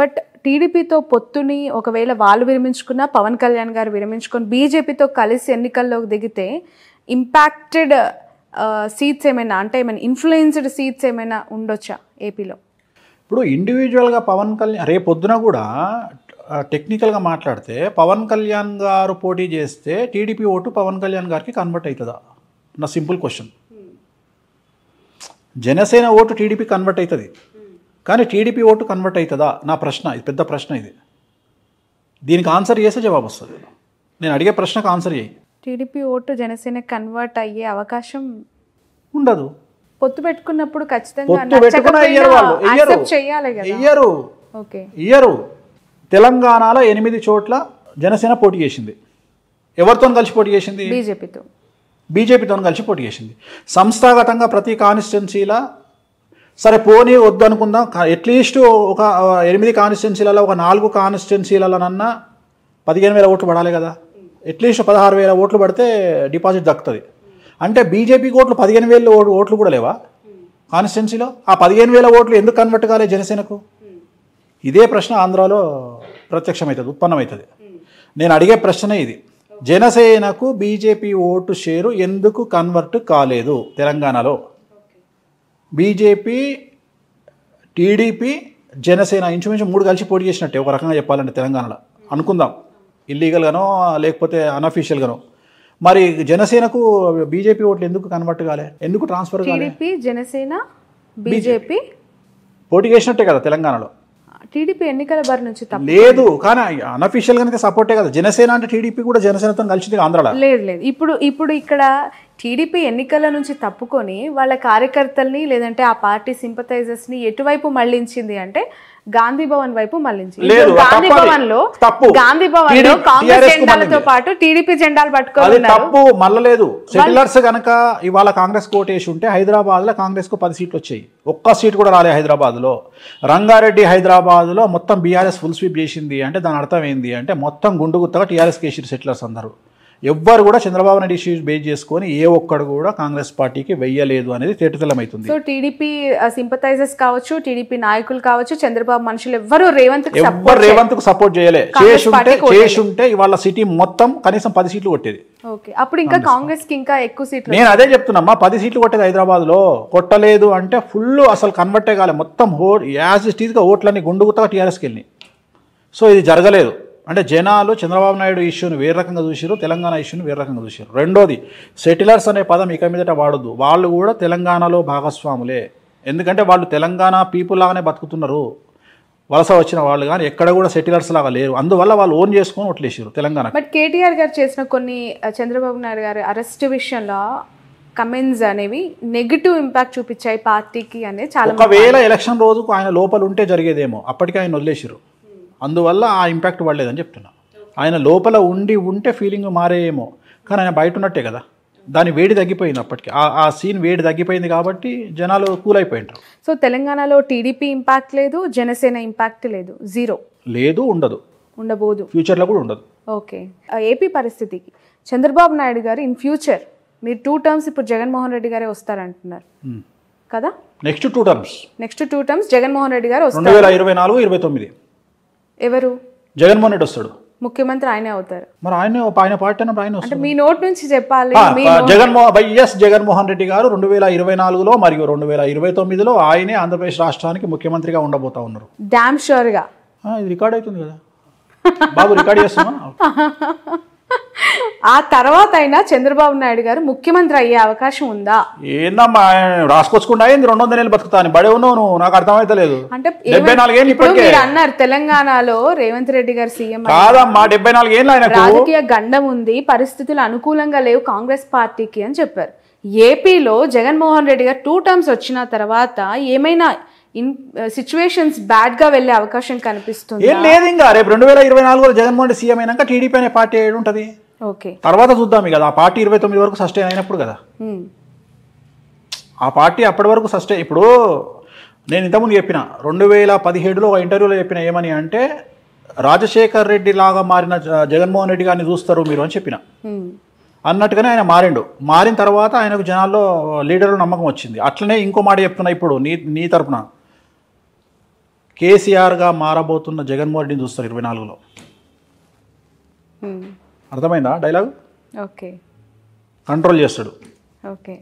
But టీడీపీతో పొత్తుని ఒకవేళ వాళ్ళు విరమించుకున్నా, పవన్ కళ్యాణ్ గారు విరమించుకొని బీజేపీతో కలిసి ఎన్నికల్లోకి దిగితే ఇంపాక్టెడ్ సీట్స్ ఏమైనా, అంటే ఏమైనా ఇన్ఫ్లుయెన్స్డ్ సీట్స్ ఏమైనా ఉండొచ్చా ఏపీలో? ఇప్పుడు ఇండివిజువల్గా పవన్ కళ్యాణ్ రేపొద్దున కూడా టెక్నికల్గా మాట్లాడితే పవన్ కళ్యాణ్ గారు పోటీ చేస్తే టీడీపీ ఓటు పవన్ కళ్యాణ్ గారికి కన్వర్ట్ అవుతుందా? నా simple question. Janasena vote TDP convert అవుతుంది, కానీ టీడీపీ ఓటు కన్వర్ట్ అవుతుందా? నా ప్రశ్న, ఇది పెద్ద ప్రశ్న. ఇది దీనికి ఆన్సర్ చేస్తే జవాబు వస్తుంది. నేను అడిగే ప్రశ్నకు ఆన్సర్ చేయి. టీడీపీ ఓటు జనసేన కన్వర్ట్ అయ్యే అవకాశం ఉండదు. పొత్తు పెట్టుకున్నప్పుడు ఖచ్చితంగా పొత్తు పెట్టుకున్న ఇయ్యరు. తెలంగాణలో 8 చోట్ల జనసేన పోటీ చేసింది. ఎవరితో కలిసి పోటీ చేసింది? బీజేపీతో కలిసి పోటీ చేసింది. సంస్థాగతంగా ప్రతి కాన్స్టిట్యున్సీలా సరే పోనీ వద్దు అనుకుందాం, అట్లీస్ట్ ఒక 8 కాన్స్టిట్యున్సీలలో ఒక 4 కాన్స్టిట్యున్సీలలోనన్నా 15,000 ఓట్లు పడాలి కదా. అట్లీస్ట్ 16,000 ఓట్లు పడితే డిపాజిట్ దక్కుతుంది. అంటే బీజేపీకి ఓట్లు 15,000 ఓట్లు కూడా లేవా కాన్స్టిట్యున్సీలో? ఆ 15,000 ఓట్లు ఎందుకు కన్వర్ట్ కాలే జనసేనకు? ఇదే ప్రశ్న ఆంధ్రాలో ప్రత్యక్షమవుతుంది, ఉత్పన్నమవుతుంది. నేను అడిగే ప్రశ్నే ఇది. జనసేనకు బీజేపీ ఓటు షేరు ఎందుకు కన్వర్ట్ కాలేదు తెలంగాణలో? బీజేపీ, టీడీపీ, జనసేన ఇంచుమించు 3 కలిసి పోటీ చేసినట్టే ఒక రకంగా చెప్పాలంటే తెలంగాణలో అనుకుందాం, ఇల్లీగల్గానో లేకపోతే అన్అఫీషియల్గానో. మరి జనసేనకు బీజేపీ ఓట్లు ఎందుకు కన్వర్ట్ కాలే? ఎందుకు ట్రాన్స్ఫర్ కాలే? జనసేన బీజేపీ పోటీ చేసినట్టే కదా తెలంగాణలో. టీడీపీ ఎన్నికల బారి నుంచి లేదు, కానీ అన్అఫీషియల్ గానే సపోర్టే కదా. జనసేన అంటే టీడీపీ కూడా జనసేనతో కలిసింది ఆంధ్రాలో. లేదు. ఇప్పుడు ఇక్కడ టీడీపీ ఎన్నికల నుంచి తప్పుకొని వాళ్ళ కార్యకర్తల్ని లేదంటే ఆ పార్టీ సింపథైజర్స్ ని ఎటువైపు మళ్లించింది అంటే గాంధీ భవన్ వైపు మళ్లించింది. గాంధీ భవన్ లో కాంగ్రెస్ జెండాలతో పాటు టీడీపీ జెండాలు పట్టుకోవాలి. తప్పు మళ్ళలేదు. సెటిలర్స్ గనక ఇవాళ కాంగ్రెస్ కోటేసి ఉంటే హైదరాబాద్ లో కాంగ్రెస్ కు 10 సీట్లు వచ్చాయి. ఒక్క సీట్ కూడా రాలే హైదరాబాద్ లో. రంగారెడ్డి హైదరాబాద్ లో మొత్తం బీఆర్ఎస్ ఫుల్ స్వీప్ చేసింది అంటే దాని అర్థం ఏంది అంటే మొత్తం గుండుగుత్తగా టీఆర్ఎస్ కేసీఆర్ సెటిలర్స్ అందరూ. ఎవ్వరు కూడా చంద్రబాబు నాయుడు ఇష్యూస్ బేస్ చేసుకొని ఏ ఒక్కడు కూడా కాంగ్రెస్ పార్టీకి వెయ్యలేదు అనేది తేటతెల్లమవుతుంది. సో టీడీపీ సింపథైజర్స్ కావచ్చు, టీడీపీ నాయకులు కావచ్చు, చంద్రబాబు మనుషులు ఎవ్వరు రేవంత్ కు సపోర్ట్ చేయలే. చేసుంటే ఇవాళ సిటీ మొత్తం కనీసం 10 సీట్లు కొట్టేది. అప్పుడు ఇంకా కాంగ్రెస్ కి ఇంకా ఎక్కువ సీట్లు. నేను అదే చెప్తున్నా, 10 సీట్లు కొట్టేది హైదరాబాద్ లో. కొట్టలేదు అంటే ఫుల్ అసలు కన్వర్టే కాలే. మొత్తం యాజ్ ఇట్ ఈజ్ గా ఓట్లన్నీ గుండుగుత్తగా టీఆర్ఎస్కి వెళ్ళినాయి. సో ఇది జరగలేదు. అంటే జనాలు చంద్రబాబు నాయుడు ఇష్యూని వేరే రకంగా చూసారు, తెలంగాణ ఇష్యూని వేరే రకంగా చూసారు. రెండోది, సెటిలర్స్ అనే పదం ఇక మీదట వాడద్దు. వాళ్ళు కూడా తెలంగాణలో భాగస్వాములే. ఎందుకంటే వాళ్ళు తెలంగాణ పీపుల్ లాగానే బతుకుతున్నారు. వలస వచ్చిన వాళ్ళు కానీ ఎక్కడ కూడా సెటిలర్స్ లాగా లేరు. అందువల్ల వాళ్ళు ఓన్ చేసుకొని ఓట్లేసారు తెలంగాణ. బట్ కేటీఆర్ గారు చేసిన కొన్ని చంద్రబాబు నాయుడు గారి అరెస్ట్ విషయంలో కమెంట్స్ అనేవి నెగిటివ్ ఇంపాక్ట్ చూపించాయి పార్టీకి అనేది చాలా. ఒకవేళ ఎలక్షన్ రోజుకు ఆయన లోపల ఉంటే జరిగేదేమో, అప్పటికే ఆయన వదిలేసారు. అందువల్ల ఆ ఇంపాక్ట్ పడలేదని చెప్తున్నా. ఆయన లోపల ఉంటే ఫీలింగ్ మారేమో, కానీ ఆయన బయట ఉన్నట్టే కదా. దాని వేడి తగ్గిపోయింది. అప్పటికి ఆ సీన్ వేడి తగ్గిపోయింది కాబట్టి జనాలు కూల్ అయిపోయింటారు. సో తెలంగాణలో టీడీపీ ఇంపాక్ట్ లేదు, జనసేన ఇంపాక్ట్ లేదు, జీరో లేదు, ఉండబోదు, ఫ్యూచర్లో కూడా ఉండదు. ఓకే. ఏపీ పరిస్థితికి చంద్రబాబు నాయుడు గారు ఇన్ ఫ్యూచర్ మీరు 2 టర్మ్స్ ఇప్పుడు జగన్మోహన్ రెడ్డి గారే వస్తారంటున్నారు కదా. నెక్స్ట్ 2 టర్మ్స్ జగన్మోహన్ రెడ్డి గారు వస్తారు. 2024-29 ఎవరు? జగన్మోహన్ రెడ్డి వస్తాడు, ముఖ్యమంత్రి ఆయనే అవుతారు. మరి ఆయన పార్టీ ఆయన అంటే మీ నోట్ నుంచి చెప్పాలి. జగన్మోహన్ రెడ్డి గారు 2024లో మరియు 2029లో ఆయనే ఆంధ్రప్రదేశ్ రాష్ట్రానికి ముఖ్యమంత్రిగా ఉండబోతా ఉన్నారు. డామ్ షూర్ గా. ఇది రికార్డ్ అవుతుంది కదా బాబు, రికార్డ్ చేస్తున్నా. ఆ తర్వాత అయినా చంద్రబాబు నాయుడు గారు ముఖ్యమంత్రి అయ్యే అవకాశం ఉందా? ఏందమ్మా రాసుకొచ్చుకుంటా, 200 ఏళ్ళు బతుకుతాను బడే ఉన్నావు నువ్వు, నాకు అర్థమైతలేదు. అంటే 74 ఏళ్ళు ఇప్పటికే అన్నారు తెలంగాణలో రేవంత్ రెడ్డి గారు సీఎం. కాదమ్మా, 74 ఏళ్ళు ఆయనకు రాజకీయ గండం ఉంది, పరిస్థితులు అనుకూలంగా లేవు కాంగ్రెస్ పార్టీకి అని చెప్పారు. ఏపీలో జగన్మోహన్ రెడ్డి గారు 2 టర్మ్స్ వచ్చిన తర్వాత ఏమైనా సిచ్యువేషన్స్ బ్యాడ్ గా వెళ్లే అవకాశం కనిపిస్తుంది? ఏం లేదు. ఇంకా రేపు 2024లో జగన్మోహన్ రెడ్డి సీఎం అయినాక టీడీపీ అనే పార్టీ ఏడు ఉంటుంది. ఓకే, తర్వాత చూద్దాం కదా. ఆ పార్టీ 29 వరకు సస్టైన్ అయినప్పుడు కదా ఆ పార్టీ, అప్పటి వరకు సస్టైన్. ఇప్పుడు నేను ఇంతకుముందు చెప్పిన 2017లో ఒక ఇంటర్వ్యూలో చెప్పిన ఏమని అంటే, రాజశేఖర్ రెడ్డి లాగా మారిన జగన్మోహన్ రెడ్డి గారిని చూస్తారు మీరు అని చెప్పిన. అన్నట్టుగానే ఆయన మారిన తర్వాత ఆయనకు జనాల్లో లీడర్లు నమ్మకం వచ్చింది. అట్లనే ఇంకో మాట చెప్తున్నా ఇప్పుడు నీ తరపున, కేసీఆర్గా మారబోతున్న జగన్మోహన్ రెడ్డిని చూస్తారు 24లో. అర్థమైందా డైలాగ్? ఓకే. కంట్రోల్ చేస్తాడు, ఓకే,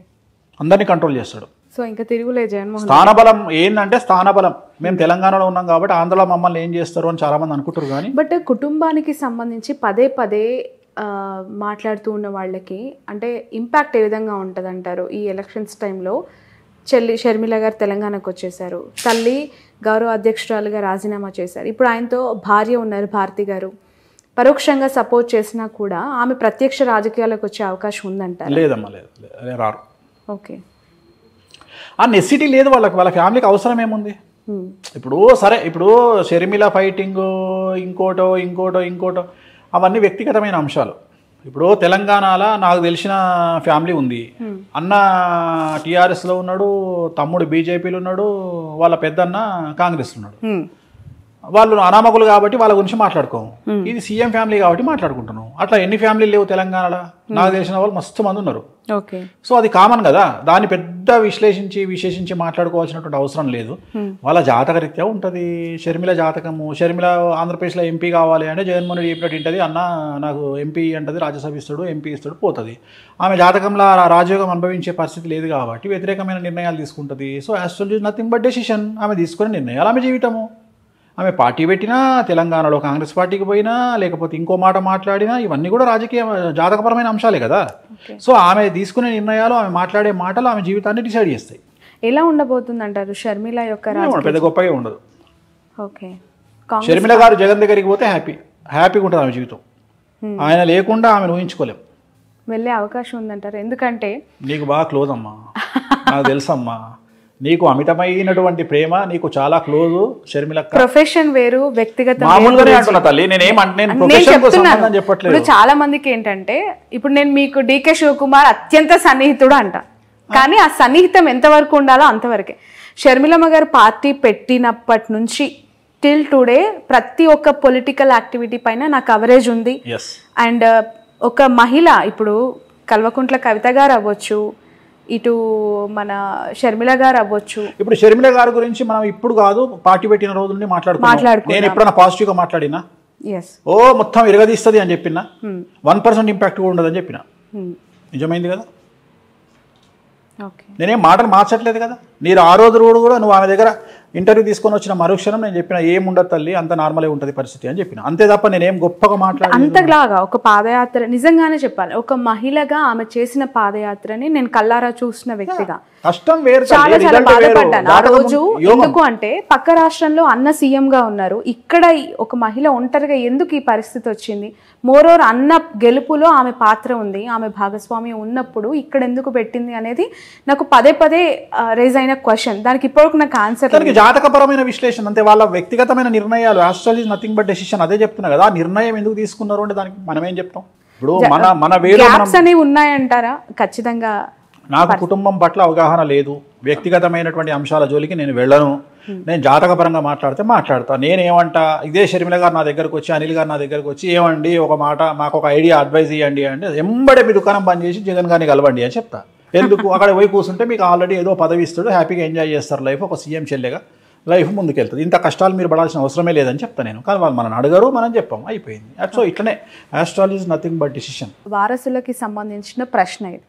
అందరినీ కంట్రోల్ చేస్తాడు. సో ఇంకా తిరుగులేదు జగన్మోహన్. స్థానబలం ఏంటంటే స్థానబలం. మేము తెలంగాణలో ఉన్నాం కాబట్టి ఆంధ్రలో మమ్మల్ని ఏం చేస్తారు అని చాలా మంది అనుకుంటారు. కానీ బట్ కుటుంబానికి సంబంధించి పదే పదే మాట్లాడుతూ ఉన్న వాళ్ళకి అంటే ఇంపాక్ట్ ఏ విధంగా ఉంటుంది అంటారు? ఈ ఎలక్షన్స్ టైంలో చెల్లి షర్మిల గారు తెలంగాణకు వచ్చేసారు, తల్లి గౌరవ అధ్యక్షురాలుగా రాజీనామా చేశారు, ఇప్పుడు ఆయనతో భార్య ఉన్నారు భారతి గారు, పరోక్షంగా సపోర్ట్ చేసినా కూడా ఆమె ప్రత్యక్ష రాజకీయాలకు వచ్చే అవకాశం ఉందంటారు? లేదమ్మా, లేదు, రారు. ఓకే. ఆ నెసిటీ లేదు వాళ్ళకి, వాళ్ళ ఫ్యామిలీకి అవసరం ఏముంది? ఇప్పుడు సరే, ఇప్పుడు షర్మిల ఫైటింగ్ ఇంకోటో అవన్నీ వ్యక్తిగతమైన అంశాలు. ఇప్పుడు తెలంగాణలో నాకు తెలిసిన ఫ్యామిలీ ఉంది. అన్న టీఆర్ఎస్లో ఉన్నాడు, తమ్ముడు బీజేపీలో ఉన్నాడు, వాళ్ళ పెద్దన్న కాంగ్రెస్లో ఉన్నాడు. వాళ్ళు అనామకులు కాబట్టి వాళ్ళ గురించి మాట్లాడుకోము. ఇది సీఎం ఫ్యామిలీ కాబట్టి మాట్లాడుకుంటున్నాం. అట్లా ఎన్ని ఫ్యామిలీలు లేవు తెలంగాణలో? నాకు తెలిసిన వాళ్ళు మస్తు మంది ఉన్నారు. ఓకే. సో అది కామన్ కదా, దాన్ని పెద్ద విశేషించి మాట్లాడుకోవాల్సినటువంటి అవసరం లేదు. వాళ్ళ జాతకరీత్యా ఉంటుంది. షర్మిల జాతకము, షర్మిల ఆంధ్రప్రదేశ్లో ఎంపీ కావాలి అంటే జగన్మోహన్ రెడ్డి చెప్పినట్టు ఉంటుంది, అన్న నాకు ఎంపీ అంటది, రాజ్యసభ ఇస్తాడు, ఎంపీ ఇస్తాడు, పోతుంది. ఆమె జాతకంలో రాజయోగం అనుభవించే పరిస్థితి లేదు కాబట్టి వ్యతిరేకమైన నిర్ణయాలు తీసుకుంటుంది. So actually nothing but decision. ఆమె తీసుకునే నిర్ణయాలు ఆమె జీవితము. ఆమె పార్టీ పెట్టినా, తెలంగాణలో కాంగ్రెస్ పార్టీకి పోయినా, లేకపోతే ఇంకో మాట మాట్లాడినా, ఇవన్నీ కూడా రాజకీయ జాతకపరమైన అంశాలే కదా. సో ఆమె తీసుకునే నిర్ణయాలు, ఆమె మాట్లాడే మాటలు ఆమె జీవితాన్ని డిసైడ్ చేస్తాయి. ఎలా ఉండబోతుంది అంటారు షర్మిల యొక్క? పెద్ద గొప్పగా ఉండదు. ఓకే. షర్మిల గారు జగన్ దగ్గరికి పోతే హ్యాపీగా ఉంటుంది ఆమె జీవితం. ఆయన లేకుండా ఆమె ఊహించుకోలేం. వెళ్ళే అవకాశం ఉందంటారు? ఎందుకంటే నీకు బాగా క్లోజ్ అమ్మా, నాకు తెలుసమ్మా. నీకు అమితమైనటువంటి ప్రేమ, నీకు చాలా క్లోజ్ షర్మిల. ప్రొఫెషన్ వేరు, వ్యక్తిగత మామూలుగానే అంటున్నా తల్లి. చెప్పట్లేదు. చాలా మందికి ఏంటంటే, ఇప్పుడు నేను మీకు డీకే శివకుమార్ అత్యంత సన్నిహితుడు అంట, కానీ ఆ సన్నిహితం ఎంతవరకు ఉండాలో అంతవరకే. షర్మిలమ్మ గారు పార్టీ పెట్టినప్పటి నుంచి టిల్ టుడే ప్రతి ఒక్క పొలిటికల్ యాక్టివిటీ పైన నా కవరేజ్ ఉంది. అండ్ ఒక మహిళ, ఇప్పుడు కల్వకుంట్ల కవిత గారు అవ్వచ్చు, ఇటు మన షర్మిల గారు అవ్వచ్చు. ఇప్పుడు షర్మిల గారి గురించి మనం ఇప్పుడు కాదు, పార్టీ పెట్టిన రోజు నుండి మాట్లాడుకుంటున్నాం. నేను ఎప్పుడైనా పాజిటివ్ గా మాట్లాడినా? ఓ మొత్తం ఇరగదీస్తుంది అని చెప్పినా, 1% ఇంపాక్ట్ కూడా ఉండదని చెప్పిన. నిజమైంది కదా. నేనేం మాటలు మార్చట్లేదు కదా. మీరు ఆ రోజు కూడా నువ్వు ఆమె దగ్గర ఇంటర్వ్యూ తీసుకొని వచ్చిన మరుక్షణం నేను చెప్పిన ఏముండదు తల్లి, అంత నార్మలే ఉంటుంది పరిస్థితి అని చెప్పిన. అంతే తప్ప నేనేం గొప్పగా మాట్లాడాను. అంతలాగా ఒక పాదయాత్ర, నిజంగానే చెప్పాలి, ఒక మహిళగా ఆమె చేసిన పాదయాత్రని నేను కల్లారా చూసిన వ్యక్తిగా కష్టం వేరు, చాలా చాలా బాధపడ్డాను ఆ రోజు. ఎందుకు అంటే పక్క రాష్ట్రంలో అన్న సీఎం గా ఉన్నారు, ఇక్కడ ఒక మహిళ ఒంటరిగా ఎందుకు ఈ పరిస్థితి వచ్చింది? మోరోవర్ అన్న గెలుపులో ఆమె పాత్ర ఉంది, ఆమె భాగస్వామ్యం ఉన్నప్పుడు ఇక్కడ ఎందుకు పెట్టింది అనేది నాకు పదే రేజ్ అయిన క్వశ్చన్. దానికి ఇప్పటివరకు నాకు ఆన్సర్. జాతకపరమైన విశ్లేషణ అంతే, వాళ్ళ వ్యక్తిగతమైన నిర్ణయాలు. Astrology is nothing but decision. అదే చెప్తున్నా కదా. ఆ నిర్ణయం ఎందుకు తీసుకున్నారు అంటే దానికి మనం ఏం చెప్తాం? ఇప్పుడు మన వేలో అనేవి ఉన్నాయంటారా? ఖచ్చితంగా నాకు కుటుంబం పట్ల అవగాహన లేదు, వ్యక్తిగతమైనటువంటి అంశాల జోలికి నేను వెళ్ళను. నేను జాతకపరంగా మాట్లాడతా. నేనేమంటా, ఇదే షర్మిల గారు నా దగ్గరకు వచ్చి, అనిల్ గారు నా దగ్గరకు వచ్చి, ఏమండి ఒక మాట మాకు ఒక ఐడియా అడ్వైజ్ ఇవ్వండి అంటే, ఎంబడే మీ దుకాణం బంద్ చేసి జగన్ గారిని కలవండి అని చెప్తా. ఎందుకు? అక్కడ పోయి కూర్చుంటే మీకు ఆల్రెడీ ఏదో పదవి ఇస్తాడు, హ్యాపీగా ఎంజాయ్ చేస్తారు లైఫ్, ఒక సీఎం చెల్లెగా లైఫ్ ముందుకెళ్తుంది. ఇంత కష్టాలు మీరు పడాల్సిన అవసరమే లేదని చెప్తాను నేను. కానీ వాళ్ళు మనల్ని అడగరు, మనం చెప్పాం, అయిపోయింది. సో ఇట్లనే astrology is nothing but decision. వారసులకి సంబంధించిన ప్రశ్న ఇది.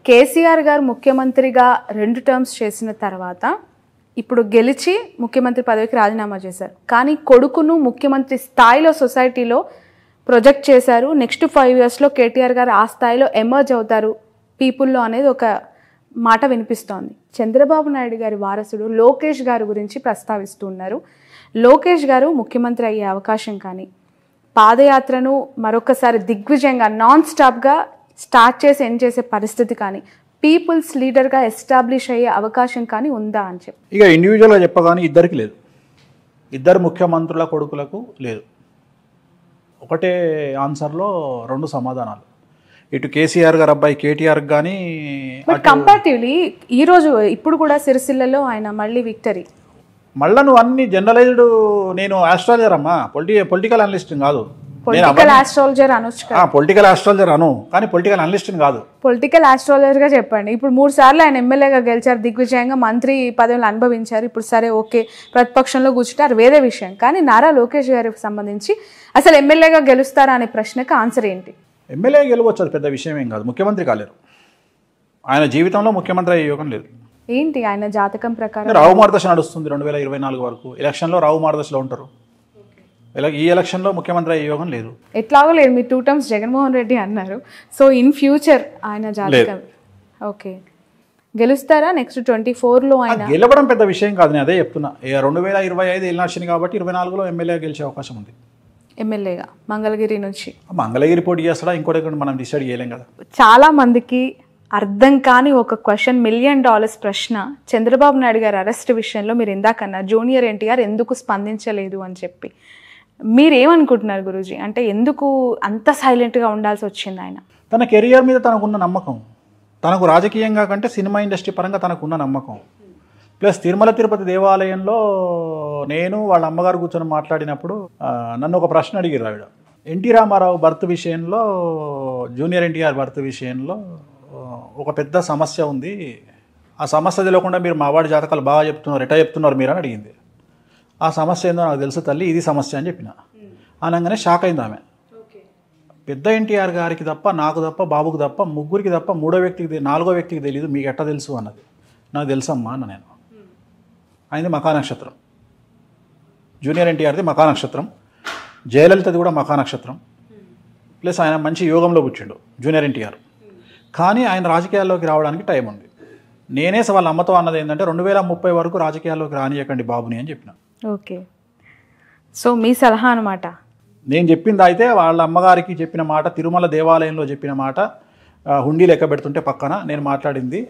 కేసీఆర్ గారు ముఖ్యమంత్రిగా 2 టర్మ్స్ చేసిన తర్వాత ఇప్పుడు గెలిచి ముఖ్యమంత్రి పదవికి రాజీనామా చేశారు. కానీ కొడుకును ముఖ్యమంత్రి స్థాయిలో సొసైటీలో ప్రొజెక్ట్ చేశారు. నెక్స్ట్ 5 yearsలో కేటీఆర్ గారు ఆ స్థాయిలో ఎమర్జ్ అవుతారు పీపుల్లో అనేది ఒక మాట వినిపిస్తోంది. చంద్రబాబు నాయుడు గారి వారసుడు లోకేష్ గారి గురించి ప్రస్తావిస్తూ ఉన్నారు. లోకేష్ గారు ముఖ్యమంత్రి అయ్యే అవకాశం కానీ, పాదయాత్రను మరొకసారి దిగ్విజయంగా నాన్ స్టాప్గా స్టార్ట్ చేసి ఎండ్ చేసే పరిస్థితి కానీ, పీపుల్స్ లీడర్గా ఎస్టాబ్లిష్ అయ్యే అవకాశం కానీ ఉందా అని చెప్పి. ఇక ఇండివిజువల్గా చెప్పగానే ఇద్దరికి లేదు, ఇద్దరు ముఖ్యమంత్రుల కొడుకులకు లేదు. ఒకటే ఆన్సర్లో 2 సమాధానాలు. ఇటు కేసీఆర్ గారు అబ్బాయి కేటీఆర్ కానీ. బట్ కంపారిటివ్లీ ఈరోజు ఇప్పుడు కూడా సిరిసిల్లలో ఆయన మళ్ళీ విక్టరీ. మళ్ళీ నువ్వు అన్ని జనరలైజ్డ్. నేను ఆస్ట్రాలజర్ అమ్మా, పొలిటికల్ అనలిస్ట్ కాదు. పొలిటికల్ ఆస్ట్రాలజర్ అనొచ్చు కదా. పొలిటికల్ ఆస్ట్రాలజర్ అను, కానీ పొలిటికల్ అనలిస్ట్ కాదు. పొలిటికల్ ఆస్ట్రాలజర్గా చెప్పండి. ఇప్పుడు 3 సార్లు ఆయన ఎమ్మెల్యేగా గెలిచారు, దిగ్విజయంగా మంత్రి పదవులు అనుభవించారు. ఇప్పుడు సరే ఓకే ప్రతిపక్షంలో కూర్చుంటారు వేరే విషయం, కానీ నారా లోకేష్ గారికి సంబంధించి అసలు ఎమ్మెల్యేగా గెలుస్తారా అనే ప్రశ్నకు ఆన్సర్ ఏంటి? ఎమ్మెల్యే గెలవచ్చు, అది పెద్ద విషయం ఏం కాదు. ముఖ్యమంత్రి కాలేరు, ఆయన జీవితంలో ముఖ్యమంత్రి అయ్యే యోగం లేదు. ఏంటి ఆయన జాతకం ప్రకారం? రావు మార్గదర్శ నడుస్తుంది 2024 వరకు. ఎలక్షన్లో రావు మార్గదర్శలో ఉంటారు. ఈ ఎలక్షన్లో ముఖ్యమంత్రి అయ్యే యోగం లేదు. ఎట్లాగో లేదు, మీరు 2 టర్మ్స్ జగన్మోహన్ రెడ్డి అన్నారు. సో ఇన్ ఫ్యూచర్ ఆయన జాతకం ఓకే గెలుస్తారా నెక్స్ట్ 24లో? ఆయన గెలవడం పెద్ద విషయం కాదు, నేను అదే చెప్తున్నా. 2025 ఎల్నాడ్చింది కాబట్టి 24లో ఎమ్మెల్యే గెలిచే అవకాశం ఉంది. ఎమ్మెల్యేగా మంగళగిరి నుంచి. మంగళగిరి పోటీ చేస్తాడా ఇంకోటి మనం డిసైడ్ చేయలేం కదా. చాలా మందికి అర్థం కాని ఒక క్వశ్చన్, $1 మిలియన్ ప్రశ్న, చంద్రబాబు నాయుడు గారి అరెస్ట్ విషయంలో మీరు ఇందాకన్నా జూనియర్ ఎన్టీఆర్ ఎందుకు స్పందించలేదు అని చెప్పి, మీరేమనుకుంటున్నారు గురూజీ? అంటే ఎందుకు అంత సైలెంట్గా ఉండాల్సి వచ్చింది ఆయన? తన కెరియర్ మీద తనకున్న నమ్మకం, తనకు రాజకీయంగా కంటే సినిమా ఇండస్ట్రీ పరంగా తనకున్న నమ్మకం, ప్లస్ తిరుమల తిరుపతి దేవాలయంలో నేను వాళ్ళ అమ్మగారు కూర్చొని మాట్లాడినప్పుడు నన్ను ఒక ప్రశ్న అడిగారు ఆవిడ. ఎన్టీ రామారావు బర్త్ విషయంలో, జూనియర్ ఎన్టీఆర్ బర్త్ విషయంలో ఒక పెద్ద సమస్య ఉంది, ఆ సమస్య తెలియకుండా మీరు మావాడి జాతకాలు బాగా చెప్తున్నారు, ఎట్లా చెప్తున్నారు మీరు అని అడిగింది. ఆ సమస్య ఏందో నాకు తెలుసు తల్లి, ఇది సమస్య అని చెప్పిన. అనగానే షాక్ అయింది ఆమె. పెద్ద ఎన్టీఆర్ గారికి తప్ప, నాకు తప్ప, బాబుకి తప్ప, ముగ్గురికి తప్ప 4వ వ్యక్తికి తెలియదు, మీకు ఎట్లా తెలుసు అన్నది. నాకు తెలుసమ్మా అన్న నేను. ఆయనది మఖా నక్షత్రం, జూనియర్ ఎన్టీఆర్ది మఖా నక్షత్రం, జయలలితది కూడా మఖా నక్షత్రం, ప్లస్ ఆయన మంచి యోగంలో కూర్చుండు జూనియర్ ఎన్టీఆర్. కానీ ఆయన రాజకీయాల్లోకి రావడానికి టైం ఉంది. నేనే వాళ్ళ అమ్మతో అన్నది ఏంటంటే 2030 వరకు రాజకీయాల్లోకి రానియకండి బాబుని అని చెప్పిన. ఓకే, సో మీ సలహా అనమాట. నేను చెప్పింది అయితే వాళ్ళ అమ్మగారికి చెప్పిన మాట, తిరుమల దేవాలయంలో చెప్పిన మాట, హుండీ లెక్క పెడుతుంటే పక్కన నేను మాట్లాడింది,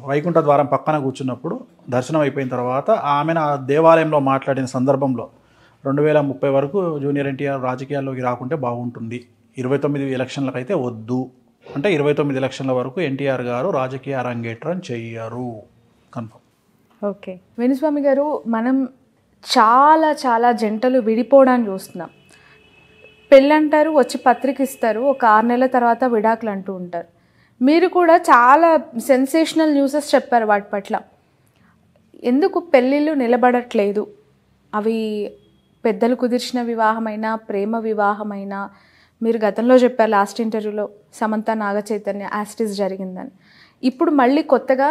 వైకుంఠ ద్వారం పక్కన కూర్చున్నప్పుడు దర్శనం అయిపోయిన తర్వాత ఆమెను ఆ దేవాలయంలో మాట్లాడిన సందర్భంలో 2030 వరకు జూనియర్ ఎన్టీఆర్ రాజకీయాల్లోకి రాకుంటే బాగుంటుంది, 29 ఎలక్షన్లకు అయితే వద్దు అంటే 29 ఎలక్షన్ల వరకు ఎన్టీఆర్ గారు రాజకీయ అరంగేట్రం చెయ్యరు, కన్ఫర్మ్. ఓకే వేణుస్వామి గారు, మనం చాలా చాలా జంటలు విడిపోవడానికి చూస్తున్నాం. పెళ్ళంటారు, వచ్చి పత్రిక ఇస్తారు, ఒక 6 నెలల తర్వాత విడాకులు అంటూ ఉంటారు. మీరు కూడా చాలా సెన్సేషనల్ న్యూసెస్ చెప్పారు వాటి పట్ల. ఎందుకు పెళ్ళిళ్ళు నిలబడట్లేదు? అవి పెద్దలు కుదిర్చిన వివాహమైనా, ప్రేమ వివాహమైనా, మీరు గతంలో చెప్పారు లాస్ట్ ఇంటర్వ్యూలో సమంత నాగచైతన్య యాస్టిస్ జరిగిందని. ఇప్పుడు మళ్ళీ కొత్తగా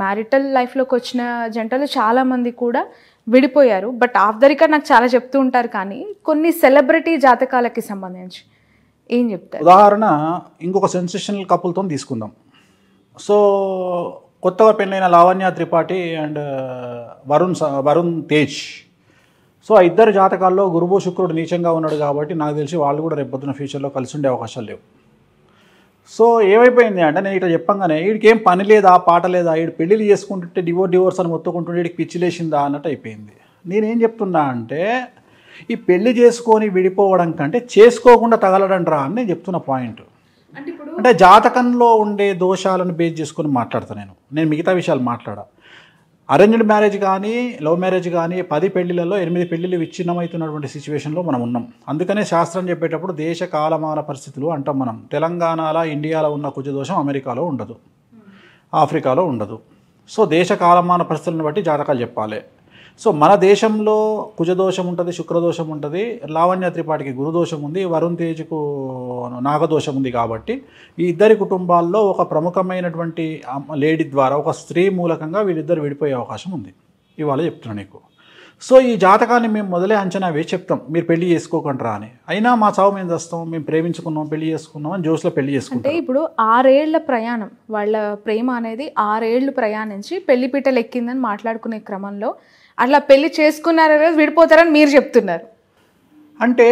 మ్యారిటల్ లైఫ్లోకి వచ్చిన జంటలు చాలామంది కూడా విడిపోయారు. బట్ ఆఫ్ ద రికార్డ్ నాకు చాలా చెప్తూ ఉంటారు, కానీ కొన్ని సెలబ్రిటీ జాతకాలకి సంబంధించి ఏం చెప్తారు? ఉదాహరణ ఇంకొక సెన్సేషనల్ కపుల్తో తీసుకుందాం. సో కొత్తగా పెళ్ళైన లావణ్య త్రిపాఠి అండ్ వరుణ్ తేజ్. సో ఆ ఇద్దరు జాతకాల్లో గురువు శుక్రుడు నీచంగా ఉన్నాడు కాబట్టి నాకు తెలిసి వాళ్ళు కూడా రేపొద్దున ఫ్యూచర్లో కలిసి ఉండే అవకాశాలు లేవు. సో ఏమైపోయింది అంటే, నేను ఇట్లా చెప్పంగానే వీడికి ఏం పని లేదా, పాట లేదా, వీడు పెళ్ళిళ్ళు చేసుకుంటుంటే డివోర్స్ అని మొత్తుకుంటుంటే వీడికి పిచ్చి లేచిందా అన్నట్టు అయిపోయింది. నేనేం చెప్తున్నా అంటే, ఈ పెళ్లి చేసుకొని విడిపోవడం కంటే చేసుకోకుండా తగలడం రా అని నేను చెప్తున్న పాయింట్. అంటే జాతకంలో ఉండే దోషాలను బేస్ చేసుకొని మాట్లాడతాను నేను మిగతా విషయాలు మాట్లాడా. అరేంజ్డ్ మ్యారేజ్ కానీ లవ్ మ్యారేజ్ కానీ 10 పెళ్లిలలో 8 పెళ్లిళ్ళు విచ్ఛిన్నమవుతున్నటువంటి సిచ్యువేషన్లో మనం ఉన్నాం. అందుకనే శాస్త్రం చెప్పేటప్పుడు దేశ కాలమాన పరిస్థితులు అంటాం మనం. తెలంగాణలో ఇండియాలో ఉన్న కుజదోషం అమెరికాలో ఉండదు, ఆఫ్రికాలో ఉండదు. సో దేశ కాలమాన పరిస్థితులను బట్టి జాతకాలు చెప్పాలి. సో మన దేశంలో కుజదోషం ఉంటుంది, శుక్రదోషం ఉంటుంది, లావణ్య త్రిపాఠికి గురుదోషం ఉంది, వరుణ్ తేజ్కు నాగదోషం ఉంది. కాబట్టి ఈ ఇద్దరి కుటుంబాల్లో ఒక ప్రముఖమైనటువంటి లేడీ ద్వారా, ఒక స్త్రీ మూలకంగా వీళ్ళిద్దరు విడిపోయే అవకాశం ఉంది. ఇవాళ చెప్తున్నాను నీకు. సో ఈ జాతకాన్ని మేము మొదలే అంచనా వేసి చెప్తాం, మీరు పెళ్లి చేసుకోకంటారా అని. అయినా మా చావు మేము చేస్తాం, మేము ప్రేమించుకున్నాం, పెళ్లి చేసుకున్నాం అని జోస్లో పెళ్లి చేసుకుంటాం. అంటే ఇప్పుడు 6 ఏళ్ల ప్రయాణం, వాళ్ళ ప్రేమ అనేది 6 ఏళ్ళు ప్రయాణించి పెళ్లిపీటలు ఎక్కిందని మాట్లాడుకునే క్రమంలో అట్లా పెళ్లి చేసుకున్నారు విడిపోతారని మీరు చెప్తున్నారు. అంటే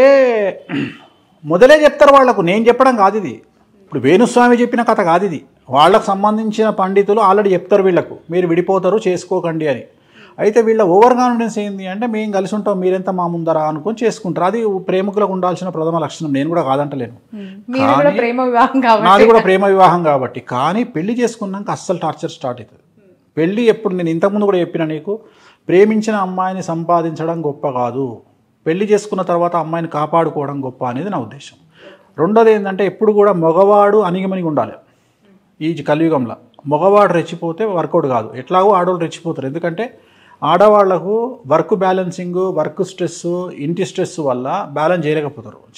మొదలే చెప్తారు వాళ్ళకు, నేను చెప్పడం కాదు ఇది. ఇప్పుడు వేణుస్వామి చెప్పిన కథ కాదు ఇది. వాళ్ళకు సంబంధించిన పండితులు ఆల్రెడీ చెప్తారు వీళ్ళకు, మీరు విడిపోతారు చేసుకోకండి అని. అయితే వీళ్ళ ఓవర్ కాన్ఫిడెన్స్ ఏంది అంటే, మేము కలిసి ఉంటాం, మీరెంత మా ముందరా అనుకొని చేసుకుంటారు. అది ప్రేమికులకు ఉండాల్సిన ప్రథమ లక్షణం, నేను కూడా కాదంటలేను. నాది కూడా ప్రేమ వివాహం కాబట్టి. కానీ పెళ్లి చేసుకున్నాక అస్సలు టార్చర్ స్టార్ట్ అవుతుంది. పెళ్ళి ఎప్పుడు, నేను ఇంతకుముందు కూడా చెప్పిన నీకు, ప్రేమించిన అమ్మాయిని సంపాదించడం గొప్ప కాదు, పెళ్లి చేసుకున్న తర్వాత అమ్మాయిని కాపాడుకోవడం గొప్ప అనేది నా ఉద్దేశం. రెండోది ఏంటంటే ఎప్పుడు కూడా మగవాడు అణిగిమణిగి ఉండాలి. ఈ కలియుగంలో మగవాడు రెచ్చిపోతే వర్కౌట్ కాదు. ఎట్లాగో ఆడవాళ్ళు రెచ్చిపోతారు. ఎందుకంటే ఆడవాళ్లకు వర్క్ బ్యాలెన్సింగ్, వర్క్ స్ట్రెస్, ఇంటి స్ట్రెస్ వల్ల బ్యాలెన్స్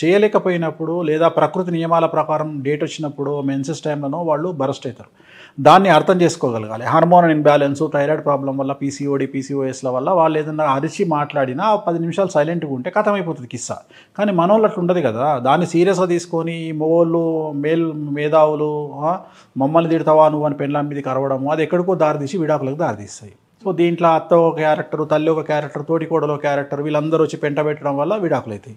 చేయలేకపోయినప్పుడు లేదా ప్రకృతి నియమాల ప్రకారం డేట్ వచ్చినప్పుడు మెన్సెస్ టైంలోనో వాళ్ళు బరస్ట్ అవుతారు. దాన్ని అర్థం చేసుకోగలగాలి. హార్మోన్ ఇన్బ్యాలెన్స్, థైరాయిడ్ ప్రాబ్లం వల్ల, పీసీఓడి, పీసీఓఎస్ల వల్ల వాళ్ళు ఏదైనా అరిచి మాట్లాడినా 10 నిమిషాలు సైలెంట్గా ఉంటే కథమైపోతుంది కిస్సా. కానీ మనోళ్ళు అట్లా ఉండదు కదా. దాన్ని సీరియస్గా తీసుకొని మగోళ్ళు మేధావులు మమ్మల్ని తిడతావా నువ్వు అని పెళ్ళాం మీదకి అరవడము, అది ఎక్కడికో దారితీసి విడాకులకు దారితీస్తాయి. సో దీంట్లో అత్త ఒక క్యారెక్టర్, తల్లి ఒక క్యారెక్టర్, తోటికోడలో క్యారెక్టర్, వీళ్ళందరూ వచ్చి పెంట పెట్టడం వల్ల విడాకులు అవుతాయి.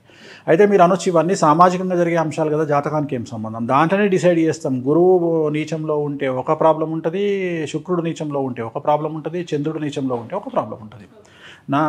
అయితే మీరు అనొచ్చు ఇవన్నీ సామాజికంగా జరిగే అంశాలు కదా, జాతకానికి ఏం సంబంధం? దాంట్లోనే డిసైడ్ చేస్తాం. గురువు నీచంలో ఉంటే ఒక ప్రాబ్లం ఉంటుంది, శుక్రుడు నీచంలో ఉంటే ఒక ప్రాబ్లం ఉంటుంది, చంద్రుడు నీచంలో ఉంటే ఒక ప్రాబ్లం ఉంటుంది. నా